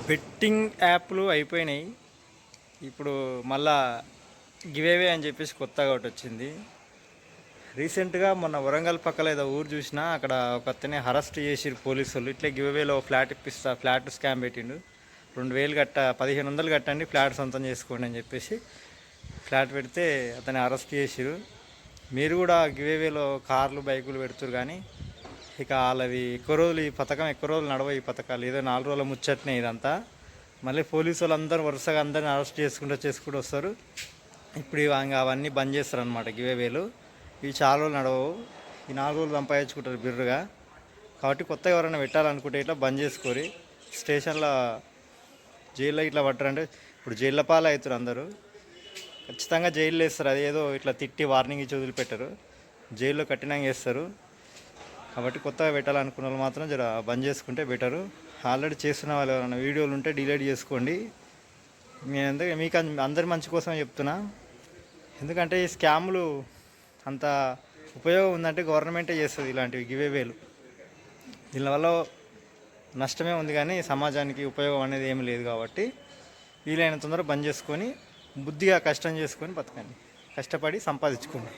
Betting యాప్లు అయిపోయినాయి. ఇప్పుడు మళ్ళా గివేవే అని చెప్పేసి కొత్తగా ఒకటి వచ్చింది. రీసెంట్గా మొన్న వరంగల్ పక్కల ఏదో ఊరు చూసినా, అక్కడ ఒక అతన్ని అరెస్ట్ చేసిరు పోలీసు వాళ్ళు. ఇట్లా గివేవేలో ఫ్లాట్ ఇప్పిస్తా, ఫ్లాట్ స్కామ్ పెట్టిండు. 2000 కట్ట, 1500 కట్టండి ఫ్లాట్ సొంతం చేసుకోండి అని చెప్పేసి ఫ్లాట్ పెడితే అతన్ని అరెస్ట్ చేసిరు. మీరు కూడా గివేవేలో కార్లు బైకులు పెడుతురు, కానీ ఇక వాళ్ళవి ఎక్కువ రోజులు ఈ పథకం ఎక్కువ రోజులు నడవ. ఈ పథకాలు ఏదో 4 రోజుల ముచ్చట్నే ఇదంతా. మళ్ళీ పోలీసు వాళ్ళు అందరూ వరుసగా అందరిని అరెస్ట్ చేసుకుంటూ వస్తారు. ఇప్పుడు ఇంకా అవన్నీ బంద్ చేస్తారు అనమాట గివేవేలు. ఇవి చాలా రోజులు నడవవు. ఈ 4 రోజులు సంపాదించుకుంటారు బిర్రుగా. కాబట్టి కొత్తగా ఎవరైనా పెట్టాలనుకుంటే ఇట్లా బంద్ చేసుకోరి. స్టేషన్లో జైల్లో ఇట్లా పట్టారంటే ఇప్పుడు జైళ్ళ పాలు అవుతారు అందరూ. ఖచ్చితంగా జైల్లో వేస్తారు. అది ఏదో ఇట్లా తిట్టి వార్నింగ్ ఇచ్చి వదిలిపెట్టరు, జైల్లో కఠినంగా వేస్తారు. కాబట్టి కొత్తగా పెట్టాలనుకున్న వాళ్ళు మాత్రం జర బంద్ చేసుకుంటే బెటరు. ఆల్రెడీ చేస్తున్న వాళ్ళు ఎవరైనా వీడియోలు ఉంటే డిలీట్ చేసుకోండి. మీకు అందరి మంచి కోసమే చెప్తున్నా. ఎందుకంటే ఈ స్కాములు అంత ఉపయోగం ఉందంటే గవర్నమెంటే చేస్తుంది ఇలాంటివి గివేవేలు. దీనివల్ల నష్టమే ఉంది, కానీ సమాజానికి ఉపయోగం అనేది ఏమి లేదు. కాబట్టి వీలైన తొందరగా బంద్ చేసుకొని బుద్ధిగా కష్టం చేసుకొని బతకండి, కష్టపడి సంపాదించుకోండి.